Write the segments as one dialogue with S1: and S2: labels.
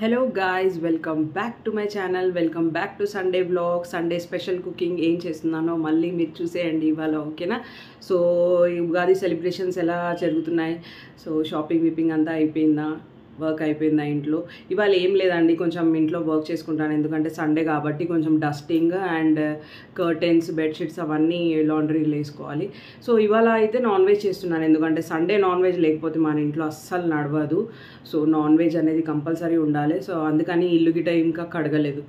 S1: Hello guys, welcome back to my channel. Welcome back to Sunday vlog. Sunday special cooking ఏం చేస్తున్నానో మళ్ళీ మీరు చూసేయండి ఇవాళ, ఓకేనా? సో ఉగాది సెలబ్రేషన్స్ ఎలా జరుగుతున్నాయి? సో షాపింగ్ విపింగ్ అంతా అయిపోయిందా? వర్క్ అయిపోయిందా ఇంట్లో? ఇవాళ ఏం లేదండి, కొంచెం ఇంట్లో వర్క్ చేసుకుంటాను, ఎందుకంటే సండే కాబట్టి కొంచెం డస్టింగ్ అండ్ కర్టెన్స్, బెడ్షీట్స్ అవన్నీ లాండ్రీలో వేసుకోవాలి. సో ఇవాళ అయితే నాన్ వెజ్ చేస్తున్నాను, ఎందుకంటే సండే నాన్ వెజ్ లేకపోతే మన ఇంట్లో అస్సలు నడవదు. సో నాన్ వెజ్ అనేది కంపల్సరీ ఉండాలి. సో అందుకని ఇల్లు గిట్ట ఇంకా కడగలేదు.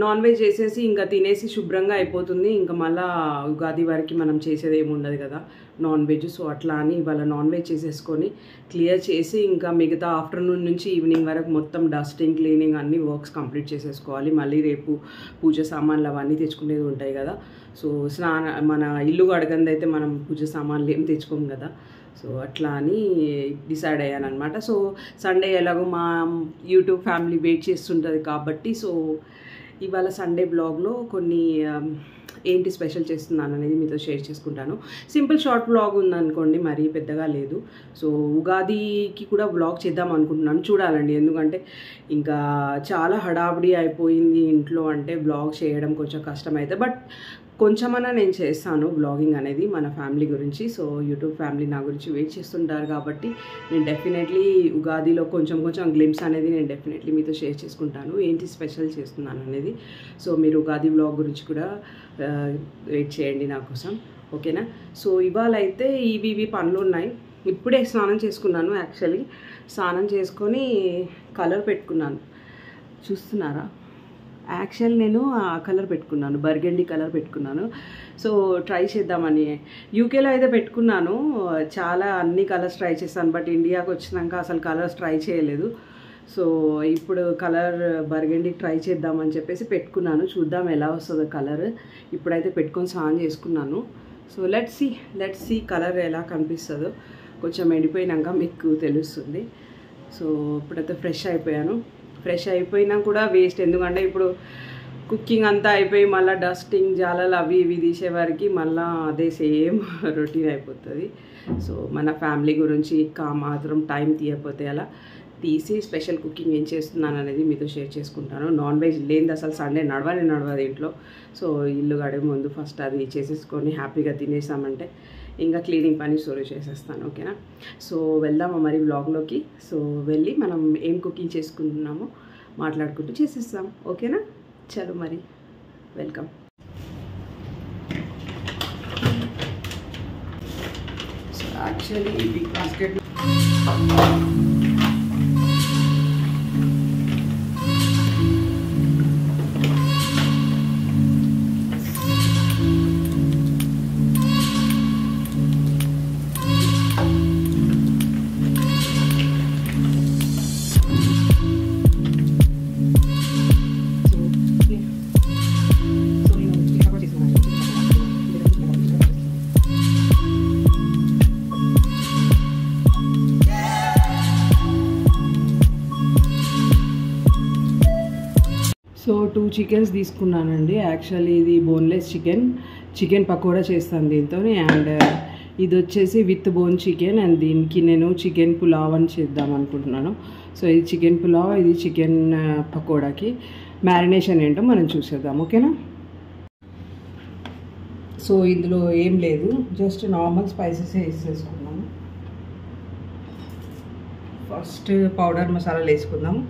S1: నాన్ వెజ్ చేసేసి ఇంకా తినేసి శుభ్రంగా అయిపోతుంది. ఇంకా మళ్ళీ ఉగాది వరకు మనం చేసేది ఏమి ఉండదు కదా నాన్ వెజ్. సో అట్లా అని ఇవాళ నాన్ వెజ్ చేసేసుకొని క్లియర్ చేసి ఇంకా మిగతా ఆఫ్టర్నూన్ నుంచి ఈవినింగ్ వరకు మొత్తం డస్టింగ్, క్లీనింగ్ అన్ని వర్క్స్ కంప్లీట్ చేసేసుకోవాలి. మళ్ళీ రేపు పూజ సామాన్లు అవన్నీ తెచ్చుకునేది ఉంటాయి కదా. సో మన ఇల్లు కడగంది అయితే మనం పూజ సామాన్లు ఏం తెచ్చుకోము కదా. సో అట్లా అని డిసైడ్ అయ్యాను అనమాట. సో సండే ఎలాగో మా యూట్యూబ్ ఫ్యామిలీ వెయిట్ చేస్తుంటుంది కాబట్టి సో ఇవాళ సండే బ్లాగ్లో కొన్ని ఏంటి స్పెషల్ చేస్తున్నాను అనేది మీతో షేర్ చేసుకుంటాను. సింపుల్ షార్ట్ బ్లాగ్ ఉందనుకోండి, మరీ పెద్దగా లేదు. సో ఉగాదికి కూడా బ్లాగ్ చేద్దాం అనుకుంటున్నాను, చూడాలండి. ఎందుకంటే ఇంకా చాలా హడావిడి అయిపోయింది ఇంట్లో, అంటే బ్లాగ్ చేయడం కొంచెం కష్టమైతే, బట్ కొంచెమన్నా నేను చేస్తాను బ్లాగింగ్ అనేది మన ఫ్యామిలీ గురించి. సో యూట్యూబ్ ఫ్యామిలీ నా గురించి వెయిట్ చేస్తుంటారు కాబట్టి నేను డెఫినెట్లీ ఉగాదిలో కొంచెం గ్లిమ్స్ అనేది నేను డెఫినెట్లీ మీతో షేర్ చేసుకుంటాను, ఏంటి స్పెషల్ చేస్తున్నాను అనేది. సో మీరు ఉగాది బ్లాగ్ గురించి కూడా వెయిట్ చేయండి నా కోసం, ఓకేనా? సో ఇవాళ అయితే ఇవి పనులు ఉన్నాయి. ఇప్పుడే స్నానం చేసుకున్నాను. యాక్చువల్లీ స్నానం చేసుకొని కలర్ పెట్టుకున్నాను, చూస్తున్నారా? యాక్చువల్ నేను ఆ కలర్ పెట్టుకున్నాను, బర్గండీ కలర్ పెట్టుకున్నాను. సో ట్రై చేద్దామని యూకేలో అయితే పెట్టుకున్నాను, చాలా అన్ని కలర్స్ ట్రై చేస్తాను, బట్ ఇండియాకి వచ్చినాక అసలు కలర్స్ ట్రై చేయలేదు. సో ఇప్పుడు కలర్ బర్గండీ ట్రై చేద్దామని చెప్పేసి పెట్టుకున్నాను, చూద్దాం ఎలా వస్తుందో కలర్. ఇప్పుడైతే పెట్టుకొని స్నానం చేసుకున్నాను. సో లెట్స్ సీ కలర్ ఎలా కనిపిస్తుందో, కొంచెం ఎండిపోయినాక మీకు తెలుస్తుంది. సో ఇప్పుడైతే ఫ్రెష్ అయిపోయాను. ఫ్రెష్ అయిపోయినా కూడా వేస్ట్, ఎందుకంటే ఇప్పుడు కుకింగ్ అంతా అయిపోయి మళ్ళీ డస్టింగ్, జాలలు అవి ఇవి తీసేవారికి మళ్ళీ అదే సేమ్ రొటీన్ అయిపోతుంది. సో మన ఫ్యామిలీ గురించి మాత్రం టైం తీయకపోతే అలా తీసి స్పెషల్ కుకింగ్ ఏం చేస్తున్నాను అనేది మీతో షేర్ చేసుకుంటాను. నాన్ వెజ్ లేనిది అసలు సండే నడవదు ఇంట్లో. సో ఇల్లు గడే ముందు ఫస్ట్ అది చేసేసుకొని హ్యాపీగా తినేసామంటే ఇంకా క్లీనింగ్ పని షురూ చేసేస్తాను, ఓకేనా? సో వెళ్దామా మరి వ్లాగ్లోకి. సో వెళ్ళి మనం ఏం కుకింగ్ చేసుకుంటున్నామో మాట్లాడుకుంటూ చేసేస్తాం, ఓకేనా? చలో మరి welcome. So actually big basket so 2 chickens తీసుకున్నానండి. యాక్చువల్లీ ఇది బోన్లెస్ చికెన్ పకోడా చేస్తాను దీంతో, అండ్ ఇది వచ్చేసి విత్ బోన్ చికెన్, అండ్ దీనికి నేను చికెన్ పులావ్ అని చేద్దాం అనుకుంటున్నాను. సో ఇది చికెన్ పులావ్, ఇది చికెన్ పకోడాకి మ్యారినేషన్ ఏంటో మనం చూసేద్దాం, ఓకేనా? సో ఇందులో ఏం లేదు, జస్ట్ నార్మల్ స్పైసెస్ వేసేసుకున్నాము. ఫస్ట్ పౌడర్ మసాలాలు వేసుకుందాము.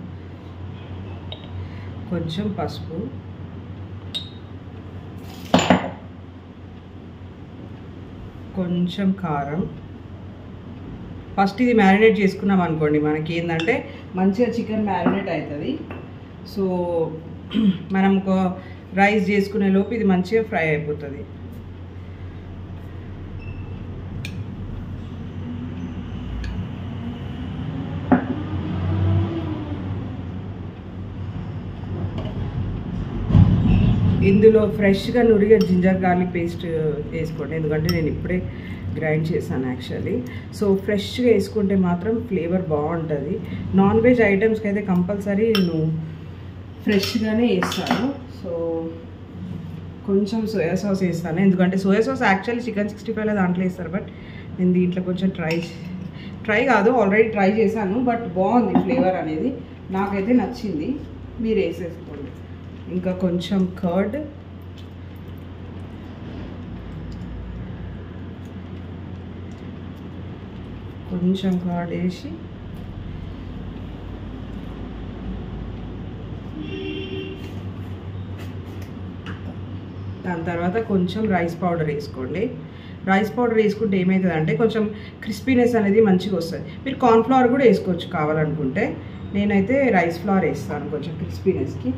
S1: కొంచెం పసుపు, కొంచెం కారం. ఫస్ట్ ఇది మ్యారినేట్ చేసుకున్నాం అనుకోండి, మనకి ఏంటంటే మంచిగా చికెన్ మ్యారినేట్ అవుతుంది. సో మనం ఒక రైస్ చేసుకునే లోపు ఇది మంచిగా ఫ్రై అయిపోతుంది. ఇందులో ఫ్రెష్గా నురిగా జింజర్ గార్లిక్ పేస్ట్ వేసుకోండి, ఎందుకంటే నేను ఇప్పుడే గ్రైండ్ చేశాను యాక్చువల్లీ. సో ఫ్రెష్గా వేసుకుంటే మాత్రం ఫ్లేవర్ బాగుంటుంది. నాన్ వెజ్ ఐటమ్స్కి అయితే కంపల్సరీ నేను ఫ్రెష్గానే వేస్తాను. సో కొంచెం సోయా సాస్ వేస్తాను, ఎందుకంటే సోయా సాస్ యాక్చువల్లీ చికెన్ 65లో దాంట్లో వేస్తారు. బట్ నేను దీంట్లో కొంచెం ట్రై కాదు, ఆల్రెడీ ట్రై చేశాను. బట్ బాగుంది ఫ్లేవర్ అనేది, నాకైతే నచ్చింది. మీరు వేసేసుకోండి. ఇంకా కొంచెం కర్డ్, కొంచెం కర్డ్ వేసి దాని తర్వాత కొంచెం రైస్ పౌడర్ వేసుకోండి. రైస్ పౌడర్ వేసుకుంటే ఏమవుతుందంటే కొంచెం క్రిస్పీనెస్ అనేది మంచిగా వస్తుంది. మీరు కార్న్ఫ్లవర్ కూడా వేసుకోవచ్చు కావాలనుకుంటే. నేనైతే రైస్ ఫ్లవర్ వేస్తాను కొంచెం క్రిస్పీనెస్కి.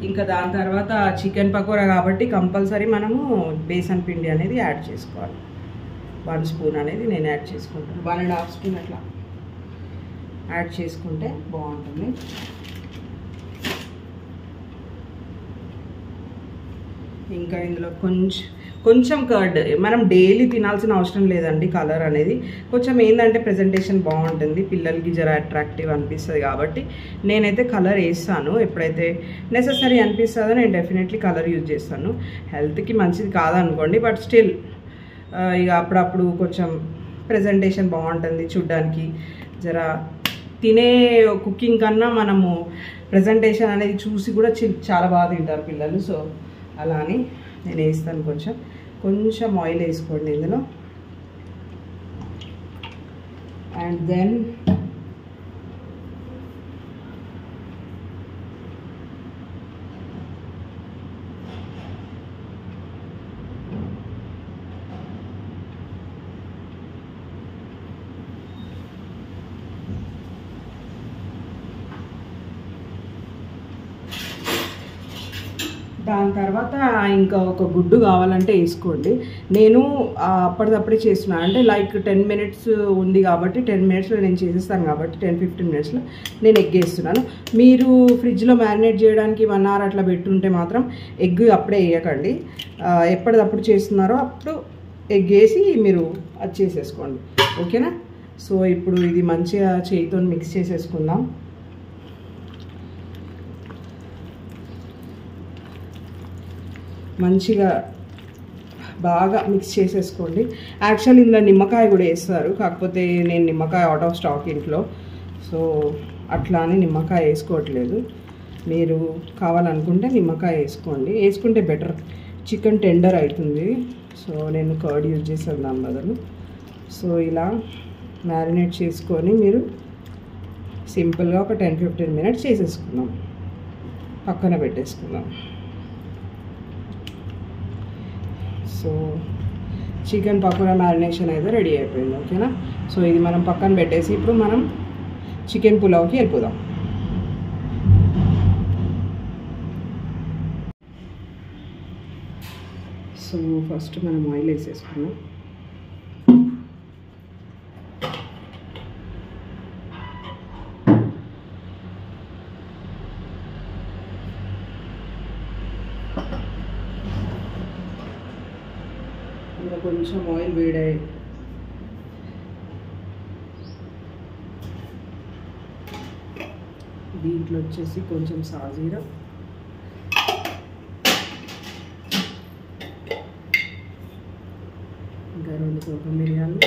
S1: ఇంకా దాని తర్వాత చికెన్ పకోడా కాబట్టి కంపల్సరీ మనము బేసన్ పిండి అనేది యాడ్ చేసుకోవాలి. 1 స్పూన్ అనేది నేను యాడ్ చేసుకుంటాను, 1.5 స్పూన్ అట్లా యాడ్ చేసుకుంటే బాగుంటుంది. ఇంకా ఇందులో కొంచెం కర్డ్. మనం డైలీ తినాల్సిన అవసరం లేదండి. కలర్ అనేది కొంచెం ఏంటంటే ప్రజెంటేషన్ బాగుంటుంది, పిల్లలకి జర అట్రాక్టివ్ అనిపిస్తుంది కాబట్టి నేనైతే కలర్ వేస్తాను. ఎప్పుడైతే నెససరీ అనిపిస్తుందో నేను డెఫినెట్లీ కలర్ యూజ్ చేస్తాను. హెల్త్కి మంచిది కాదనుకోండి, బట్ స్టిల్ ఇక అప్పుడప్పుడు కొంచెం ప్రజెంటేషన్ బాగుంటుంది చూడ్డానికి. జర తినే కుకింగ్ కన్నా మనము ప్రజెంటేషన్ అనేది చూసి కూడా చాలా బాగా తింటారు పిల్లలు. సో అలా అని నేను వేస్తాను. కొంచెం ఆయిల్ వేసుకోండి ఇందులో. అండ్ దెన్ దాని తర్వాత ఇంకా ఒక గుడ్డు కావాలంటే వేసుకోండి. నేను అప్పటిదప్పుడే చేస్తున్నాను, అంటే లైక్ 10 మినిట్స్ ఉంది కాబట్టి 10 మినిట్స్లో నేను చేసేస్తాను కాబట్టి 10-15 మినిట్స్లో నేను ఎగ్ వేస్తున్నాను. మీరు ఫ్రిడ్జ్లో మ్యారినేట్ చేయడానికి 1 అవర్ అట్లా పెట్టుంటే మాత్రం ఎగ్ అప్పుడే వేయకండి. ఎప్పటిదప్పుడు చేస్తున్నారో అప్పుడు ఎగ్ వేసి మీరు అది చేసేసుకోండి, ఓకేనా? సో ఇప్పుడు ఇది మంచిగా చేయితో మిక్స్ చేసేసుకుందాం. మంచిగా బాగా మిక్స్ చేసేసుకోండి. యాక్చువల్లీ ఇందులో నిమ్మకాయ కూడా వేస్తారు, కాకపోతే నేను నిమ్మకాయ అవుట్ ఆఫ్ స్టాక్ ఇంట్లో, సో అట్లా అని నిమ్మకాయ వేసుకోవట్లేదు. మీరు కావాలనుకుంటే నిమ్మకాయ వేసుకోండి, వేసుకుంటే బెటర్. చికెన్ టెండర్ అవుతుంది. సో నేను కర్డ్ యూజ్ చేసాను దాని బదులు. సో ఇలా మ్యారినేట్ చేసుకొని మీరు సింపుల్గా ఒక 10-15 మినిట్స్ చేసేసుకుందాం, పక్కన పెట్టేసుకుందాం. సో చికెన్ పకోడా మ్యారినేషన్ అయితే రెడీ అయిపోయింది, ఓకేనా? సో ఇది మనం పక్కన పెట్టేసి ఇప్పుడు మనం చికెన్ పులావ్కి వెళ్ళిపోదాం. సో ఫస్ట్ మనం ఆయిల్ వేసేసుకున్నాం. ఇంకా కొంచెం ఆయిల్ వేడాయి, దీంట్లో వచ్చేసి కొంచెం సాజీరా, ఇంకా 2 తోక మిరియాలు,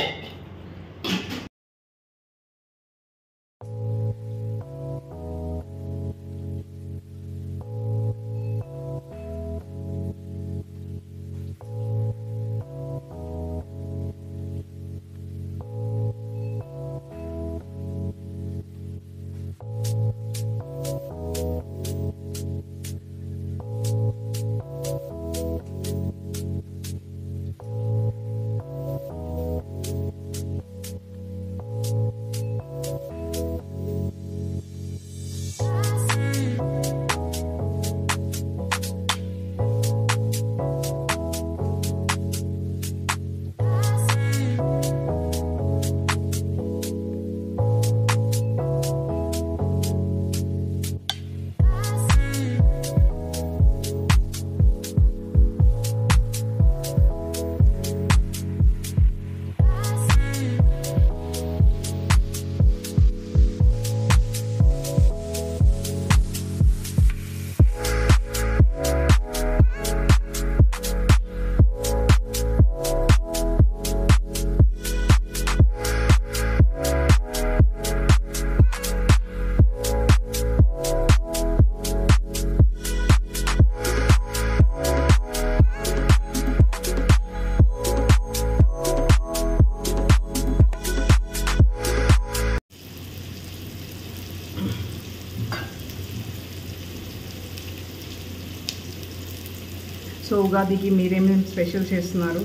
S1: ఉగాదికి మీరేమేమి స్పెషల్ చేస్తున్నారు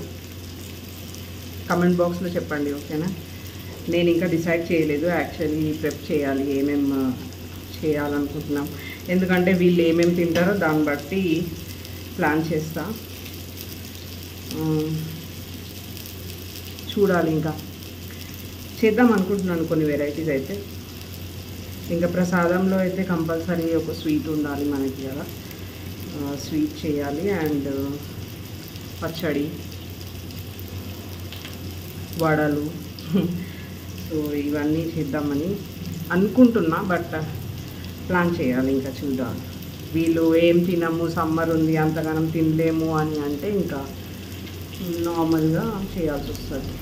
S1: కమెంట్ బాక్స్లో చెప్పండి, ఓకేనా? నేను ఇంకా డిసైడ్ చేయలేదు, యాక్చువల్లీ ప్రెప్ చేయాలి ఏమేమి చేయాలనుకుంటున్నాం. ఎందుకంటే వీళ్ళు ఏమేమి తింటారో దాన్ని బట్టి ప్లాన్ చేస్తా. చూడాలి, ఇంకా చేద్దాం అనుకుంటున్నాను కొన్ని వెరైటీస్ అయితే. ఇంకా ప్రసాదంలో అయితే కంపల్సరీ ఒక స్వీట్ ఉండాలి మనకి కదా, స్వీట్ చేయాలి. అండ్ పచ్చడి, వడలు సో ఇవన్నీ చేద్దామని అనుకుంటున్నా. బట్ ప్లాన్ చేయాలి, ఇంకా చూడాలి. వీళ్ళు ఏం తినము, సమ్మర్ ఉంది అంతగానం తినలేము అని అంటే ఇంకా నార్మల్గా చేయాల్సి వస్తుంది.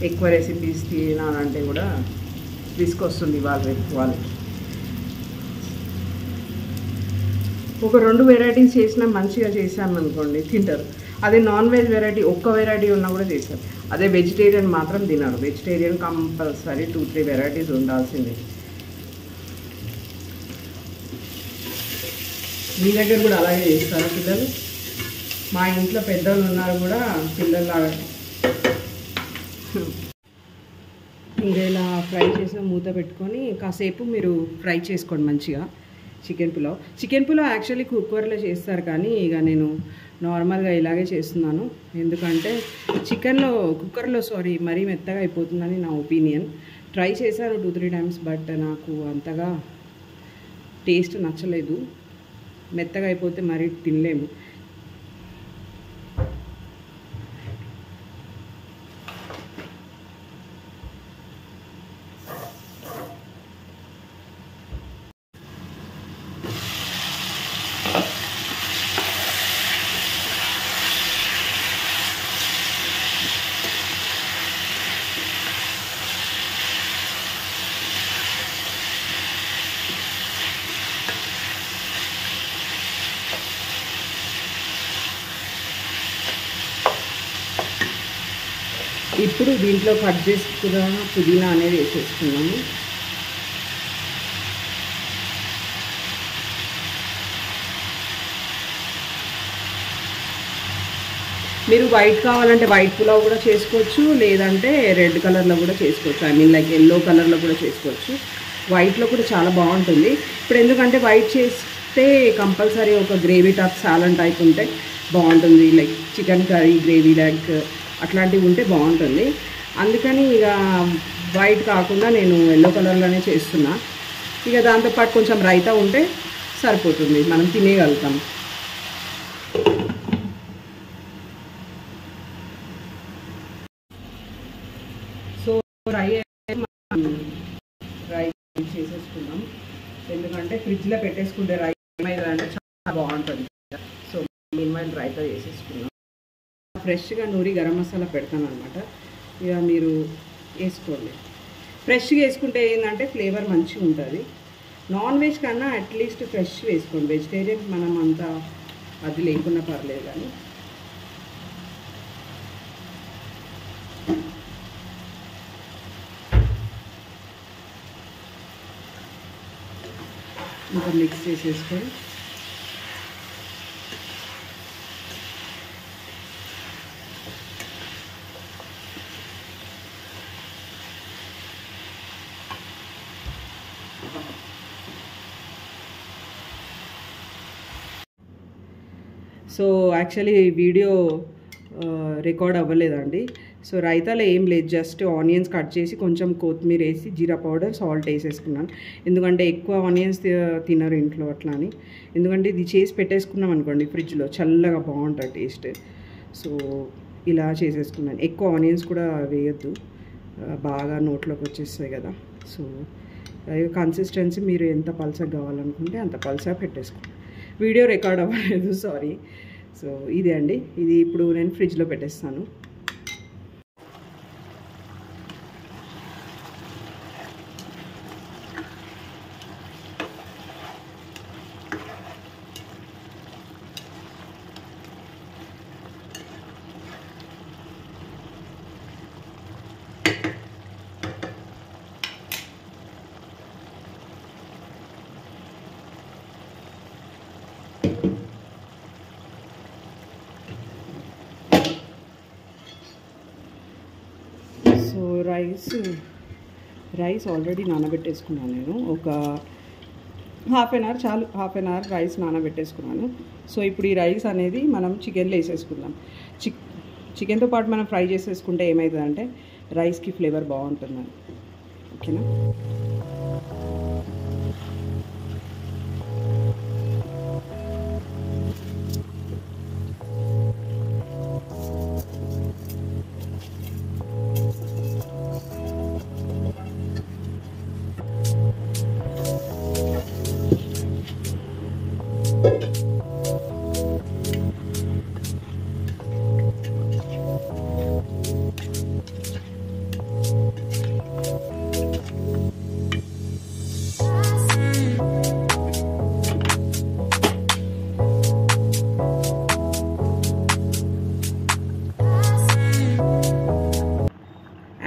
S1: ఎక్కువ రెసిపీస్ తినాలంటే కూడా రిస్క్ వస్తుంది వాళ్ళకి. ఒక 2 వెరైటీస్ చేసినా మంచిగా చేశాను అనుకోండి తింటారు. అదే నాన్ వెజ్ వెరైటీ ఒక్క వెరైటీ ఉన్నా కూడా చేశారు. అదే వెజిటేరియన్ మాత్రం తినరు. వెజిటేరియన్ కంపల్సరీ 2-3 వెరైటీస్ ఉండాల్సిందే. మీ దగ్గర కూడా అలాగే చేస్తారా పిల్లలు? మా ఇంట్లో పెద్దలు ఉన్నారు కూడా పిల్లల్లాగా. ఇంకా ఇలా ఫ్రై చేసిన మూత పెట్టుకొని కాసేపు మీరు ఫ్రై చేసుకోండి మంచిగా. చికెన్ పులావ్ యాక్చువల్లీ కుక్కర్లో చేస్తారు, కానీ ఇక నేను నార్మల్గా ఇలాగే చేస్తున్నాను. ఎందుకంటే కుక్కర్లో మరీ మెత్తగా అయిపోతుందని నా ఒపీనియన్. ట్రై చేశాను 2-3 టైమ్స్, బట్ నాకు అంతగా టేస్ట్ నచ్చలేదు. మెత్తగా అయిపోతే మరీ తినలేము. ఇప్పుడు దీంట్లో కట్ చేసుకున్న పుదీనా అనేది వేసేసుకున్నాము. మీరు వైట్ కావాలంటే వైట్ పులావ్ కూడా చేసుకోవచ్చు, లేదంటే రెడ్ కలర్లో కూడా చేసుకోవచ్చు. ఐ మీన్ లైక్ ఎల్లో కలర్లో కూడా చేసుకోవచ్చు. వైట్లో కూడా చాలా బాగుంటుంది. ఇప్పుడు ఎందుకంటే వైట్ చేస్తే కంపల్సరీ ఒక గ్రేవీ టైప్ సాలన్ టైప్ ఉంటే బాగుంటుంది. Like chicken curry, gravy like అట్లాంటివి ఉంటే బాగుంటుంది. అందుకని ఇక వైట్ కాకుండా నేను ఎల్లో కలర్లోనే చేస్తున్నా. ఇక దాంతోపాటు కొంచెం రైతా ఉంటే సరిపోతుంది, మనం తినేయగలుగుతాం. సో ఫ్రై చేసేసుకుందాం. ఎందుకంటే ఫ్రిడ్జ్లో పెట్టేసుకుంటే రైతా అంటే చాలా బాగుంటుంది. సో మీన్వైల్ రైతా చేసేసుకుందాం. ఫ్రెష్గా నూరి గరం మసాలా పెడతాను అనమాట. ఇక మీరు వేసుకోండి. ఫ్రెష్గా వేసుకుంటే ఏంటంటే ఫ్లేవర్ మంచిగా ఉంటుంది. నాన్ వెజ్ కన్నా అట్లీస్ట్ ఫ్రెష్ వేసుకోండి. వెజిటేరియన్ మనం అంతా అది లేకున్నా పర్లేదు, కానీ ఇంకా మిక్స్ చేసేసుకొని సో యాక్చువల్లీ వీడియో రికార్డ్ అవ్వలేదండి. సో రైతాలో ఏం లేదు, జస్ట్ ఆనియన్స్ కట్ చేసి కొంచెం కొత్తిమీర వేసి జీరా పౌడర్ సాల్ట్ వేసేసుకున్నాను. ఎందుకంటే ఎక్కువ ఆనియన్స్ తినరు ఇంట్లో అట్లా అని. ఎందుకంటే ఇది చేసి పెట్టేసుకున్నాం అనుకోండి ఫ్రిడ్జ్లో చల్లగా బాగుంటుంది టేస్ట్. సో ఇలా చేసేసుకున్నాను. ఎక్కువ ఆనియన్స్ కూడా వేయద్దు, బాగా నోట్లోకి వచ్చేస్తాయి కదా. సో కన్సిస్టెన్సీ మీరు ఎంత పల్సగా కావాలనుకుంటే అంత పల్సగా పెట్టేసుకోండి. వీడియో రికార్డ్ అవ్వలేదు, సారీ. సో ఇదే అండి, ఇది ఇప్పుడు నేను ఫ్రిడ్జ్లో పెట్టేస్తాను. రైస్ ఆల్రెడీ నానబెట్టేసుకున్నాను నేను. ఒక హాఫ్ అన్ అవర్ చాలు, హాఫ్ అన్ అవర్ రైస్ నానబెట్టేసుకున్నాను. సో ఇప్పుడు ఈ రైస్ అనేది మనం చికెన్లో వేసేసుకుందాం. చికెన్తో పాటు మనం ఫ్రై చేసేసుకుంటే ఏమవుతుందంటే రైస్కి ఫ్లేవర్ బాగుంటుంది. ఓకేనా?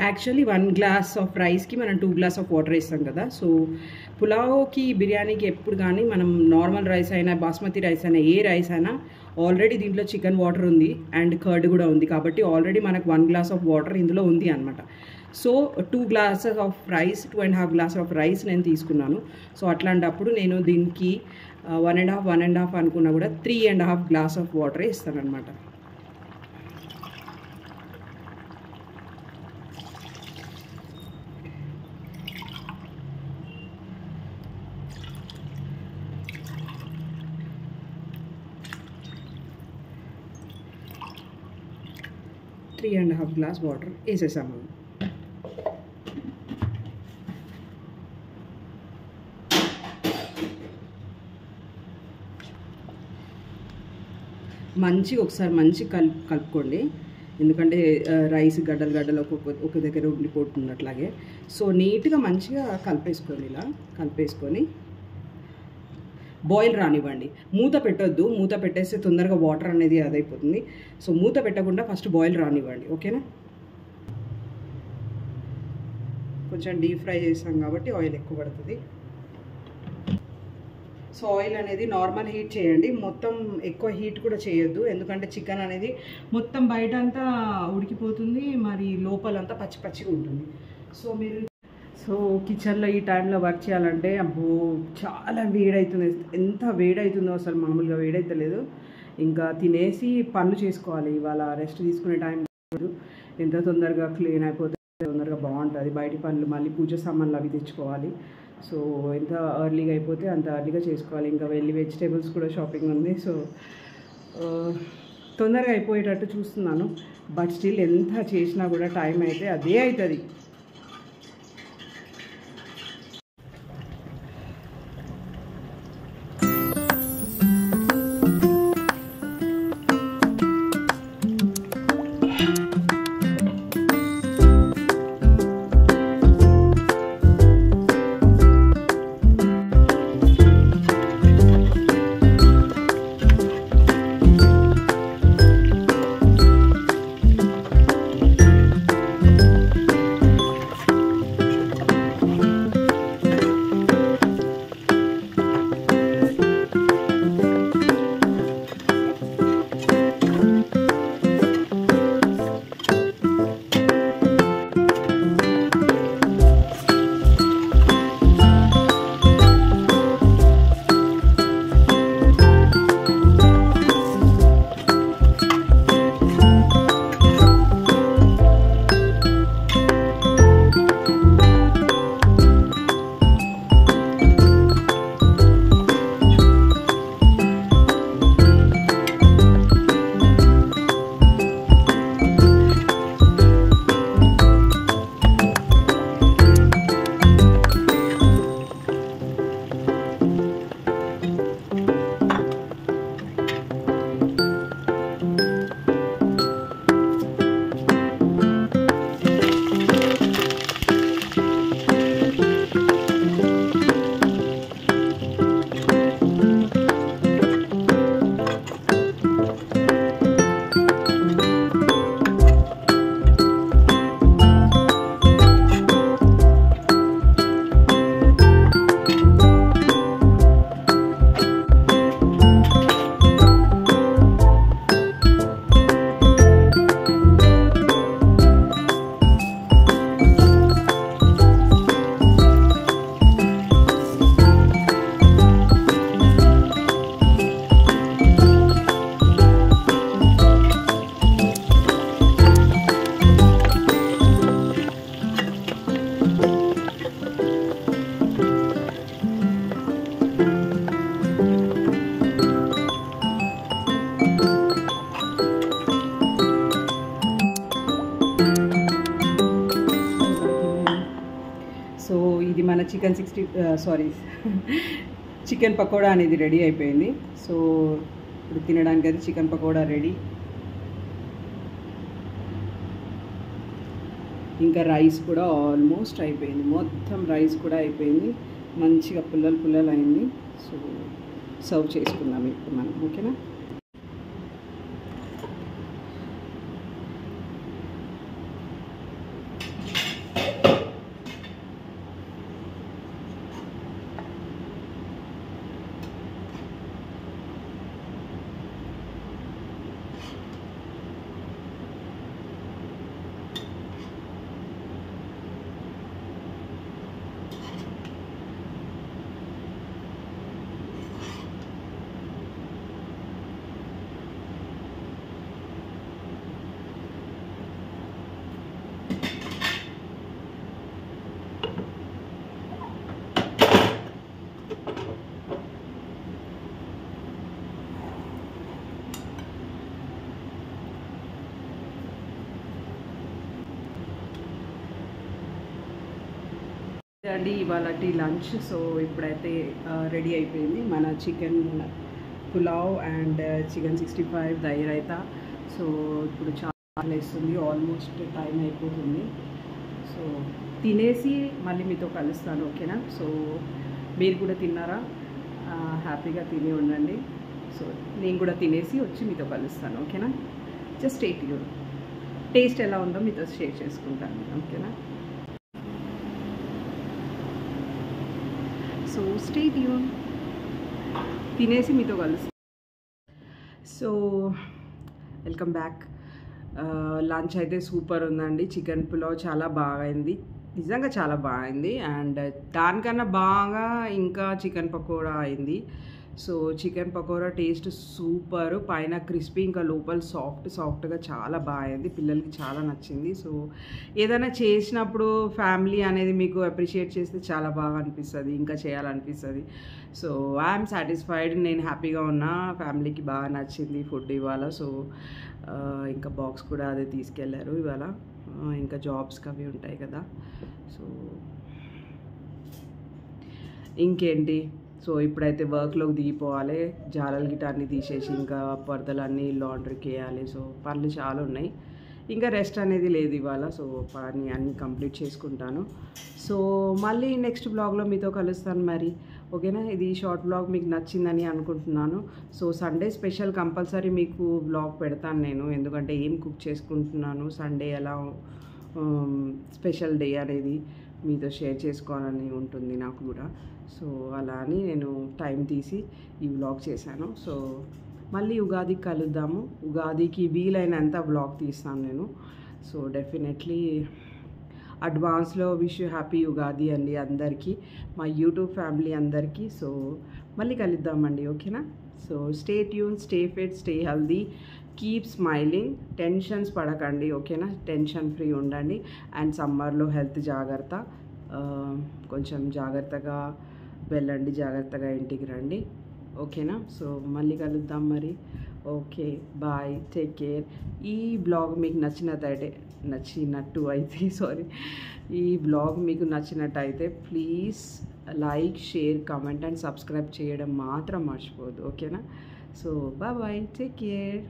S1: యాక్చువల్లీ 1 గ్లాస్ ఆఫ్ రైస్కి మనం 2 గ్లాస్ ఆఫ్ వాటర్ వేస్తాం కదా. సో పులావ్కి, బిర్యానీకి ఎప్పుడు కానీ మనం నార్మల్ రైస్ అయినా, బాస్మతి రైస్ అయినా, ఏ రైస్ అయినా ఆల్రెడీ దీంట్లో చికెన్ వాటర్ ఉంది అండ్ కర్డ్ కూడా ఉంది. కాబట్టి ఆల్రెడీ మనకు 1 గ్లాస్ ఆఫ్ వాటర్ ఇందులో ఉంది అనమాట. So 2 glasses of rice, 2.5 glass of rice నేను తీసుకున్నాను. సో అట్లాంటప్పుడు నేను దీనికి 1.5 అనుకున్నా కూడా 3.5 గ్లాస్ ఆఫ్ వాటర్ ఇస్తాను అనమాట. Three and half glass water వేసేసాము. ఒకసారి కలుపుకోండి. ఎందుకంటే రైస్ గడ్డలు ఒక దగ్గర ఉండిపోతుంది అట్లాగే. సో నీట్గా మంచిగా కలిపేసుకోండి. ఇలా కలిపేసుకొని బాయిల్ రానివ్వండి. మూత పెట్టొద్దు. మూత పెట్టేస్తే తొందరగా వాటర్ అనేది అదైపోతుంది. సో మూత పెట్టకుండా ఫస్ట్ బాయిల్ రానివ్వండి. ఓకేనా? కొంచెం డీప్ ఫ్రై చేస్తాం కాబట్టి ఆయిల్ ఎక్కువ పడుతుంది. సో ఆయిల్ అనేది నార్మల్ హీట్ చేయండి. మొత్తం ఎక్కువ హీట్ కూడా చేయొద్దు. ఎందుకంటే చికెన్ అనేది మొత్తం బయట అంతా ఉడికిపోతుంది, మరి లోపలంతా పచ్చిగా ఉంటుంది. సో కిచెన్లో ఈ టైంలో వర్క్ చేయాలంటే అబ్బో చాలా వేడవుతుంది. ఎంత వేడవుతుందో అసలు మామూలుగా వేడైతలేదు. ఇంకా తినేసి పనులు చేసుకోవాలి. ఇవాళ రెస్ట్ తీసుకునే టైం లేదు. ఎంత తొందరగా క్లీన్ అయిపోతే తొందరగా బాగుంటుంది. బయటి పనులు మళ్ళీ పూజ సామాన్లు అవి తెచ్చుకోవాలి. సో ఎంత ఎర్లీగా అయిపోతే అంత ఎర్లీగా చేసుకోవాలి. ఇంకా వెళ్ళి వెజిటేబుల్స్ కూడా షాపింగ్ ఉంది. సో తొందరగా అయిపోయేటట్టు చూస్తున్నాను. బట్ స్టిల్ ఎంత చేసినా కూడా టైం అయితే అదే అవుతుంది. చికెన్ చికెన్ పకోడా అనేది రెడీ అయిపోయింది. సో ఇప్పుడు తినడానికి అయితే చికెన్ పకోడా రెడీ. ఇంకా రైస్ కూడా ఆల్మోస్ట్ అయిపోయింది, మొత్తం రైస్ కూడా అయిపోయింది, మంచిగా పుల్లలు అయింది. సో సర్వ్ చేసుకుందాం ఇప్పుడు మనం, ఓకేనా. అండి ఇవాళ లంచ్. సో ఇప్పుడైతే రెడీ అయిపోయింది మన chicken pulao and chicken 65 dahi raita. So ఇప్పుడు చాలా వేస్తుంది, ఆల్మోస్ట్ టైం అయిపోతుంది. సో తినేసి మళ్ళీ మీతో కలుస్తాను, ఓకేనా. సో మీరు కూడా తిన్నారా? హ్యాపీగా తిని ఉండండి. సో నేను కూడా తినేసి వచ్చి మీతో కలుస్తాను, ఓకేనా. జస్ట్ టేస్ట్ ఎలా ఉందో మీతో షేర్ చేసుకుంటాను, ఓకేనా. సో స్టే ట్యూన్, తినేసి మీతో కలుస్తాను. So welcome back. లంచ్ అయితే సూపర్ ఉందండి. చికెన్ పులావ్ చాలా బాగా అయింది, నిజంగా చాలా బాగుంది. అండ్ దానికన్నా బాగా ఇంకా చికెన్ పకోడా అయింది. So chicken pakoda taste super, పైన క్రిస్పీ, ఇంకా లోపల సాఫ్ట్గా చాలా బాగుంది. పిల్లలకి చాలా నచ్చింది. సో ఏదైనా చేసినప్పుడు ఫ్యామిలీ అనేది మీకు అప్రిషియేట్ చేస్తే చాలా బాగా అనిపిస్తుంది, ఇంకా చేయాలనిపిస్తుంది. సో ఐఎమ్ సాటిస్ఫైడ్, నేను హ్యాపీగా ఉన్నా. ఫ్యామిలీకి బాగా నచ్చింది ఫుడ్ ఇవాళ. సో ఇంకా బాక్స్ కూడా అదే తీసుకెళ్ళారు ఇవాళ. ఇంకా జాబ్స్కి అవి ఉంటాయి కదా. సో ఇంకేంటి, సో ఇప్పుడైతే వర్క్లోకి దిగిపోవాలి. జాలలు గిట అన్నీ తీసేసి ఇంకా పరదలన్నీ లాండ్రీకి వేయాలి. సో పనులు చాలా ఉన్నాయి, ఇంకా రెస్ట్ అనేది లేదు ఇవాళ. సో పని అన్నీ కంప్లీట్ చేసుకుంటాను. సో మళ్ళీ నెక్స్ట్ బ్లాగ్లో మీతో కలుస్తాను మరి, ఓకేనా. ఇది షార్ట్ బ్లాగ్ మీకు నచ్చిందని అనుకుంటున్నాను. సో సండే స్పెషల్ కంపల్సరీ మీకు బ్లాగ్ పెడతాను నేను, ఎందుకంటే ఏం కుక్ చేసుకుంటున్నాను, సండే ఎలా స్పెషల్ డే అనేది మీతో షేర్ చేసుకోవాలని ఉంటుంది నాకు కూడా. సో అలా అని నేను టైం తీసి ఈ వ్లాగ్ చేశాను. సో మళ్ళీ ఉగాదికి కలుద్దాము. ఉగాదికి వీలైనంత వ్లాగ్ తీస్తాను నేను. సో డెఫినెట్లీ అడ్వాన్స్లో విష్ యూ హ్యాపీ ఉగాది అండి అందరికీ, మా యూట్యూబ్ ఫ్యామిలీ అందరికీ. సో మళ్ళీ కలుద్దామండి, ఓకేనా. So stay tune, stay fit, stay healthy, keep smiling, tensions పడకండి, ఓకేనా. టెన్షన్ ఫ్రీ ఉండండి. అండ్ సమ్మర్లో హెల్త్ జాగ్రత్త, కొంచెం జాగ్రత్తగా వెళ్ళండి, జాగ్రత్తగా ఇంటికి రండి, ఓకేనా. సో మళ్ళీ కలుద్దాం మరి, ఓకే బాయ్, టేక్ కేర్. ఈ బ్లాగ్ మీకు నచ్చినట్టు అయితే ఈ బ్లాగ్ మీకు నచ్చినట్టయితే please like, share, comment and subscribe చేయడం మాత్రం మర్చిపోవద్దు, ఓకేనా. So bye, take care.